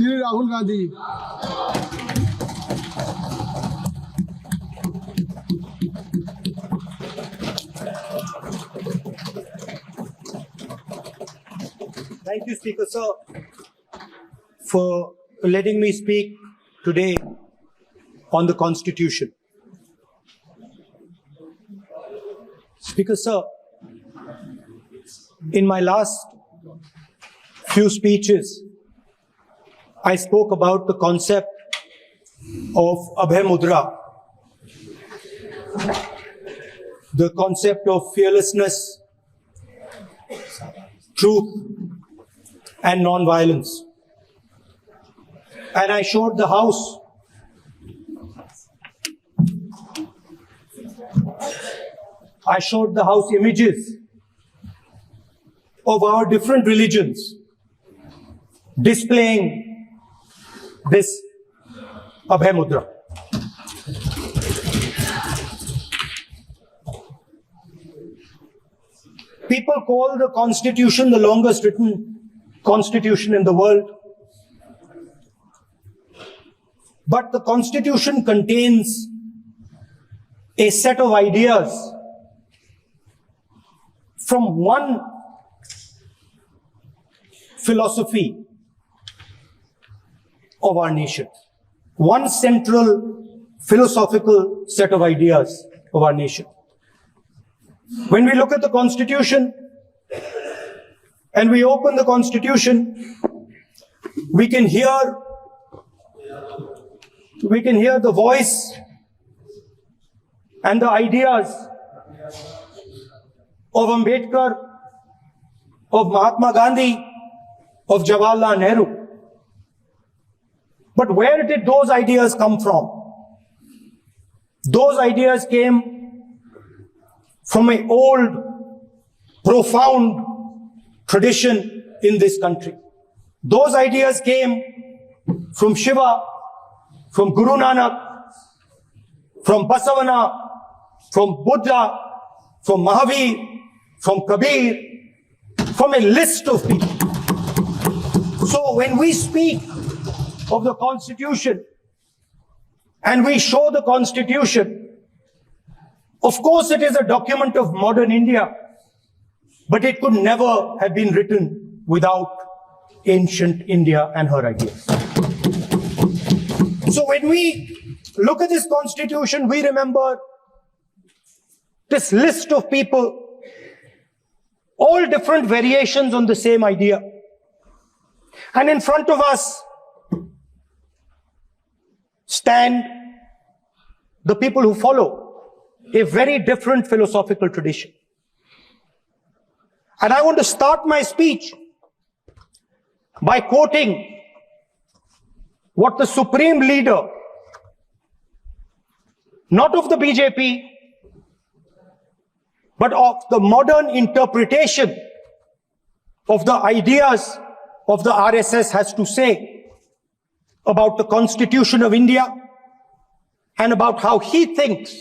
Shri Rahul Gandhi. Thank you, Speaker Sir, for letting me speak today on the Constitution. Speaker Sir, in my last few speeches, I spoke about the concept of Abhay Mudra, the concept of fearlessness, truth, and non-violence. And I showed the House images of our different religions displaying this Abhay Mudra. People call the Constitution the longest written Constitution in the world. But the Constitution contains a set of ideas from one philosophy of our nation, one central philosophical set of ideas of our nation. When we look at the Constitution and we open the Constitution, we can hear the voice and the ideas of Ambedkar, of Mahatma Gandhi, of Jawaharlal Nehru. But where did those ideas come from? Those ideas came from an old, profound tradition in this country. Those ideas came from Shiva, from Guru Nanak, from Basavana, from Buddha, from Mahavir, from Kabir, from a list of people. So when we speak of the Constitution and we show the Constitution, of course it is a document of modern India, but it could never have been written without ancient India and her ideas. So when we look at this Constitution, we remember this list of people, all different variations on the same idea. And in front of us stand the people who follow a very different philosophical tradition. And I want to start my speech by quoting what the supreme leader, not of the BJP, but of the modern interpretation of the ideas of the RSS has to say about the Constitution of India and about how he thinks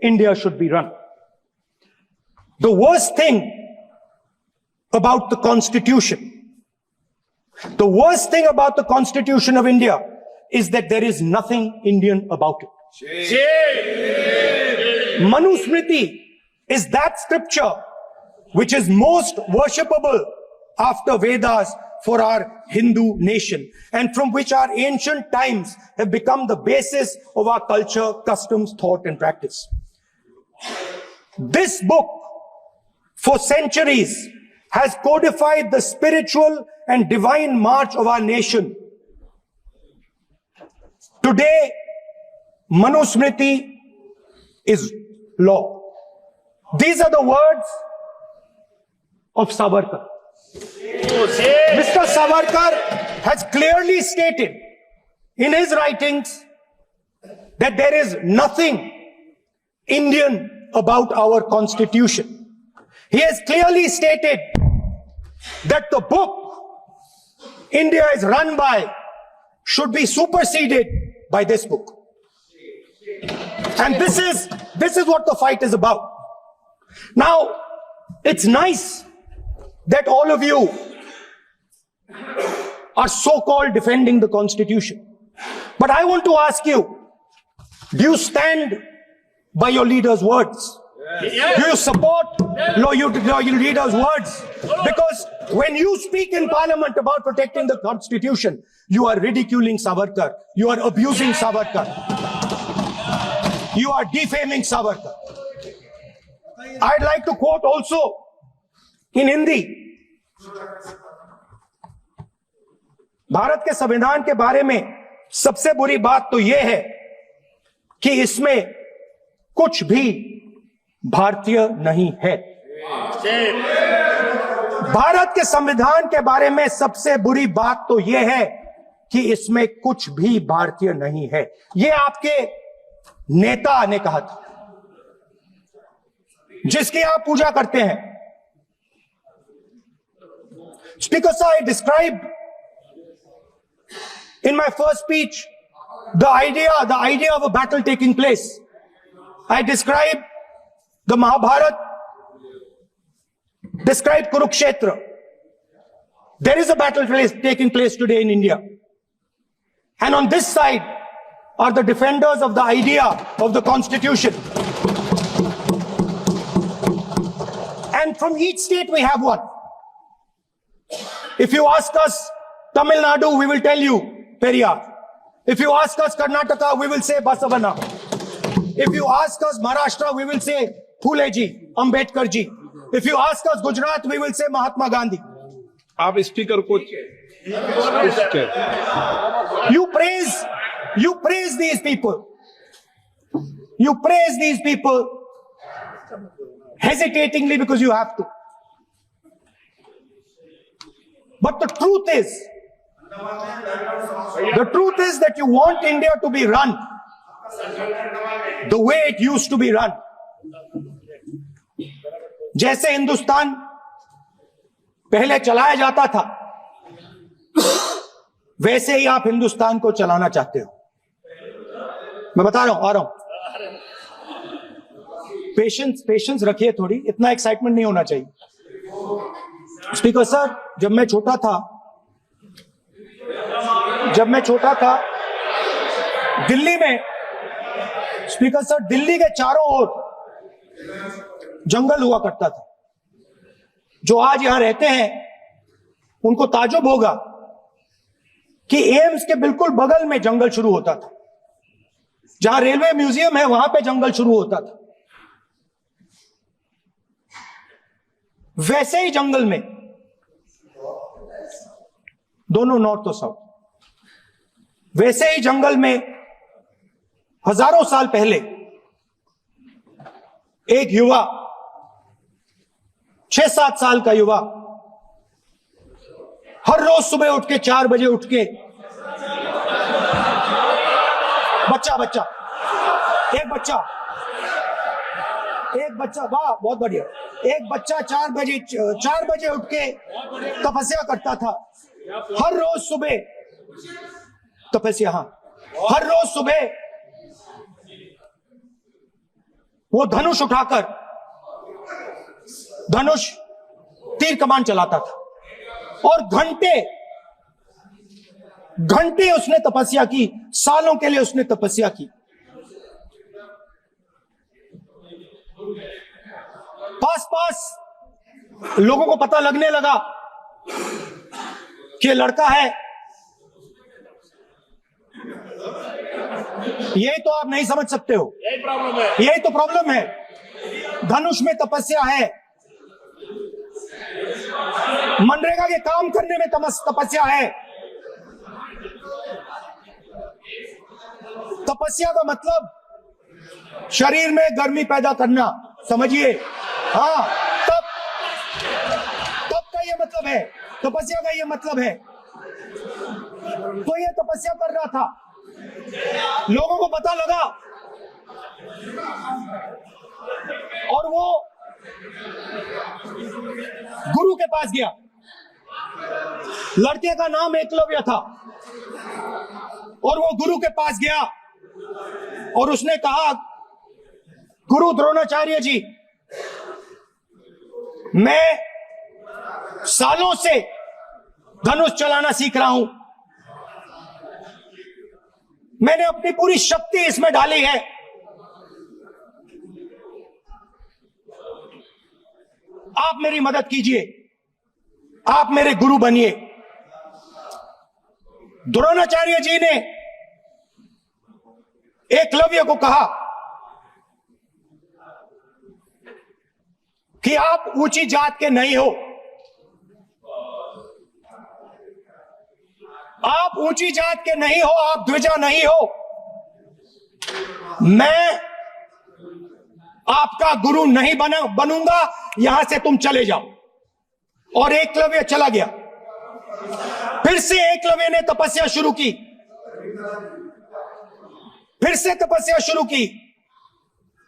India should be run. The worst thing about the Constitution, the worst thing about the Constitution of India is that there is nothing Indian about it. Manusmriti is that scripture which is most worshipable after Vedas for our Hindu nation, and from which our ancient times have become the basis of our culture, customs, thought, and practice. This book, for centuries, has codified the spiritual and divine march of our nation. Today, Manusmriti is law. These are the words of Savarkar. Mr. Savarkar has clearly stated in his writings that there is nothing Indian about our Constitution. He has clearly stated that the book India is run by should be superseded by this book. And this is what the fight is about. Now, it's nice that all of you are so-called defending the Constitution. But I want to ask you, do you stand by your leader's words? Yes. Do you support your leader's words? Because when you speak in parliament about protecting the Constitution, you are ridiculing Savarkar. You are abusing Savarkar. You are defaming Savarkar. I'd like to quote also in Hindi. Bharat के संविधान के बारे में सबसे बुरी बात तो यह है कि इसमें कुछ भी भारतीय नहीं है। भारत के संविधान के बारे में सबसे बुरी बात तो यह है कि इसमें कुछ भी भारतीय नहीं है। यह आपके नेता ने कहा था, जिसकी आप पूजा करते हैं। Speaker sir, I described in my first speech the idea of a battle taking place. I described the Mahabharata, described Kurukshetra. There is a battle taking place today in India. And on this side are the defenders of the idea of the Constitution. And from each state we have one. If you ask us Tamil Nadu, we will tell you Periyar. If you ask us Karnataka, we will say Basavana. If you ask us Maharashtra, we will say Phule ji, Ambedkar ji. If you ask us Gujarat, we will say Mahatma Gandhi. आप speaker को You praise these people. You praise these people hesitatingly because you have to. But the truth is that you want India to be run the way it used to be run. जैसे हिंदुस्तान पहले चलाया जाता था, वैसे ही आप हिंदुस्तान को चलाना चाहते हो। मैं बता रहा हूं, आ रहा हूं। पेशेंस रखिए थोड़ी, इतना एक्साइटमेंट नहीं होना चाहिए। स्पीकर सर, जब मैं छोटा था दिल्ली में, स्पीकर सर, दिल्ली के चारों ओर जंगल हुआ करता था। जो आज यहां रहते हैं उनको ताजुब होगा कि एम्स के बिल्कुल बगल में जंगल शुरू होता था। जहां रेलवे म्यूजियम है वहां पे जंगल शुरू होता था। वैसे ही जंगल में, दोनों नॉर्थ और साउथ, वैसे ही जंगल में हजारों साल पहले एक युवा, 6-7 साल का युवा, हर रोज सुबह उठ के 4 बजे उठ के एक बच्चा, वाह बहुत बढ़िया, एक बच्चा 4 बजे उठ के तपस्या करता था। हर रोज सुबह तपस्या, हर रोज सुबह वो धनुष उठाकर तीर कमान चलाता था और घंटे उसने तपस्या की, सालों के लिए उसने तपस्या की। पास लोगों को पता लगने लगा कि लड़का है। यही तो आप नहीं समझ सकते हो, यही तो प्रॉब्लम है। धनुष में तपस्या है, मनरेगा के काम करने में तपस्या है। तपस्या का मतलब शरीर में गर्मी पैदा करना, समझिए। हाँ, तब का ये मतलब है, तपस्या का ये मतलब है। तो ये तपस्या कर रहा था, लोगों को पता लगा और वो गुरु के पास गया। लड़के का नाम एकलव्य था और वो गुरु के पास गया और उसने कहा, गुरु द्रोणाचार्य जी, मैं सालों से धनुष चलाना सीख रहा हूं, मैंने अपनी पूरी शक्ति इसमें डाली है। आप मेरी मदद कीजिए, आप मेरे गुरु बनिए। द्रोणाचार्य जी ने एकलव्य को कहा कि आप ऊंची जात के नहीं हो, आप ऊंची जात के नहीं हो, आप द्विजा नहीं हो। मैं आपका गुरु नहीं बनूंगा, यहां से तुम चले जाओ। और एकलव्य चला गया। फिर से एकलव्य ने तपस्या शुरू की, फिर से तपस्या शुरू की।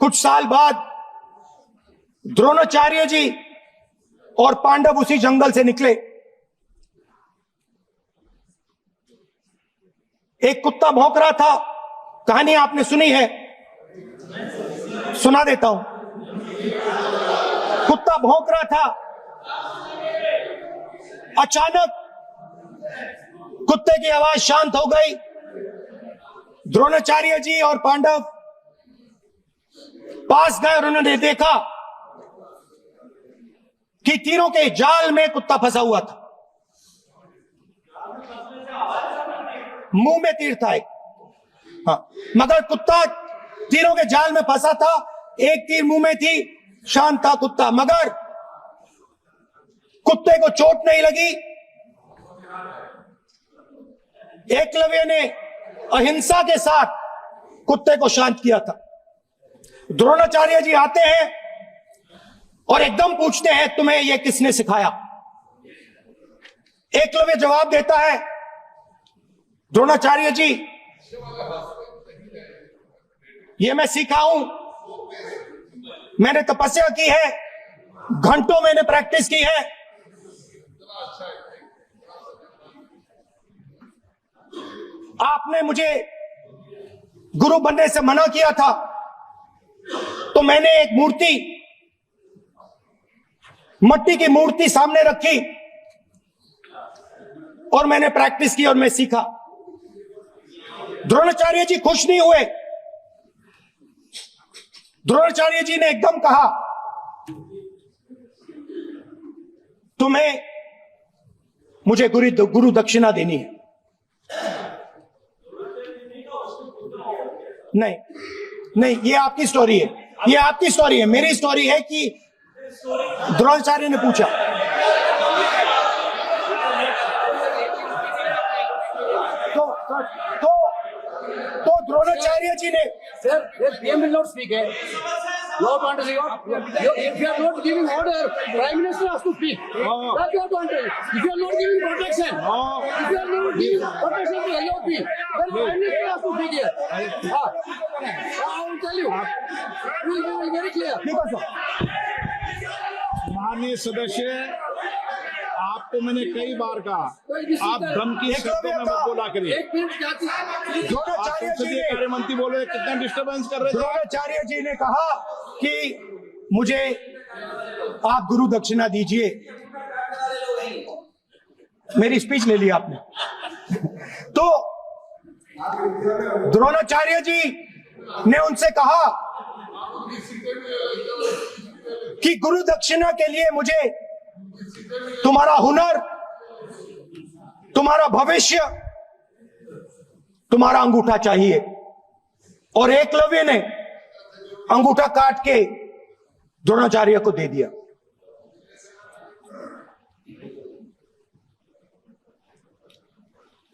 कुछ साल बाद द्रोणाचार्य जी और पांडव उसी जंगल से निकले। एक कुत्ता भौंक रहा था, कहानी आपने सुनी है, सुना देता हूं। कुत्ता भौंक रहा था, अचानक कुत्ते की आवाज शांत हो गई। द्रोणाचार्य जी और पांडव पास गए और उन्होंने देखा कि तीरों के जाल में कुत्ता फंसा हुआ था। मुंह में तीर था एक, हाँ, मगर कुत्ता तीरों के जाल में फंसा था। एक तीर मुंह में थी, शांत था कुत्ता, मगर कुत्ते को चोट नहीं लगी। एकलव्य ने अहिंसा के साथ कुत्ते को शांत किया था। द्रोणाचार्य जी आते हैं और एकदम पूछते हैं, तुम्हें यह किसने सिखाया? एकलव्य जवाब देता है, द्रोणाचार्य जी, ये मैं सीखा हूं, मैंने तपस्या की है, घंटों मैंने प्रैक्टिस की है। आपने मुझे गुरु बनने से मना किया था, तो मैंने एक मूर्ति, मट्टी की मूर्ति सामने रखी और मैंने प्रैक्टिस की और मैं सीखा। द्रोणाचार्य जी खुश नहीं हुए। द्रोणाचार्य जी ने एकदम कहा, तुम्हें मुझे गुरु दक्षिणा देनी है। नहीं नहीं, ये आपकी स्टोरी है, ये आपकी स्टोरी है। मेरी स्टोरी है कि द्रोणाचार्य ने पूछा। तो द्रोणाचार्य जी ने, Sir, PM will not speak. You have to understand. If you are not giving order, Prime Minister has to speak. That you have to understand. If you are not giving protection, if you are not giving protection to LOP, then Prime Minister has to speak here. I will tell you. We will be very clear. माननीय सदस्य, आपको मैंने कई बार कहा, आप धमकी शब्दों में मत बोला करिए। एक मिनट क्या थी? द्रोणाचार्य जी ने, कार्य मंत्री बोले, कितना डिस्टर्बेंस कर रहे थे। द्रोणाचार्य जी ने कहा कि मुझे आप गुरु दक्षिणा दीजिए। मेरी स्पीच ले ली आपने। तो द्रोणाचार्य जी ने उनसे कहा कि गुरु दक्षिणा के लिए मुझे तुम्हारा हुनर, तुम्हारा भविष्य, तुम्हारा अंगूठा चाहिए। और एकलव्य ने अंगूठा काट के द्रोणाचार्य को दे दिया।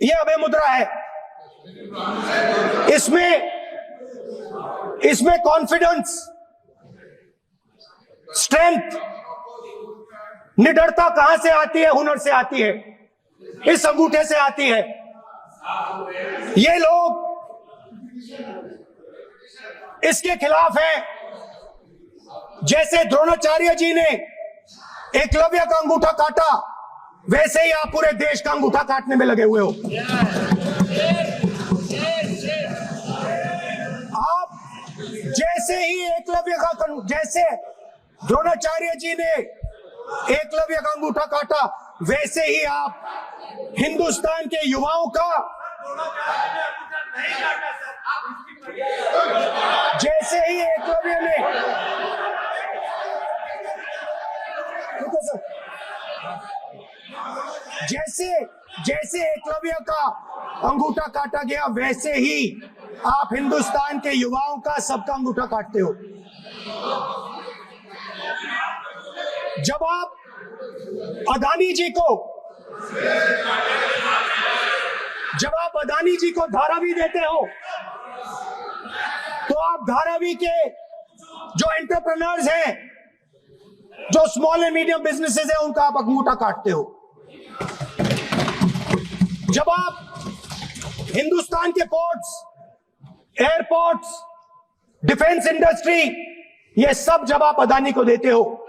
यह अभय मुद्रा है। इसमें कॉन्फिडेंस, स्ट्रेंथ, निडरता कहां से आती है? हुनर से आती है, इस अंगूठे से आती है। ये लोग इसके खिलाफ हैं। जैसे द्रोणाचार्य जी ने एकलव्य का अंगूठा काटा, वैसे ही आप पूरे देश का अंगूठा काटने में लगे हुए हो। आप जैसे ही एकलव्य का, जैसे द्रोणाचार्य जी ने एकलव्य का अंगूठा काटा, वैसे ही आप हिंदुस्तान के युवाओं का जैसे ही एकलव्य ने, रुको सर, जैसे एकलव्य का अंगूठा काटा गया, वैसे ही आप हिंदुस्तान के युवाओं का सबका अंगूठा काटते हो। जब आप अदानी जी को धारावी देते हो, तो आप धारावी के जो एंटरप्रेन्योर्स हैं, जो स्मॉल एंड मीडियम बिजनेसेस हैं, उनका आप अंगूठा काटते हो। जब आप हिंदुस्तान के पोर्ट्स, एयरपोर्ट्स, डिफेंस इंडस्ट्री, ये सब जब आप अदानी को देते हो,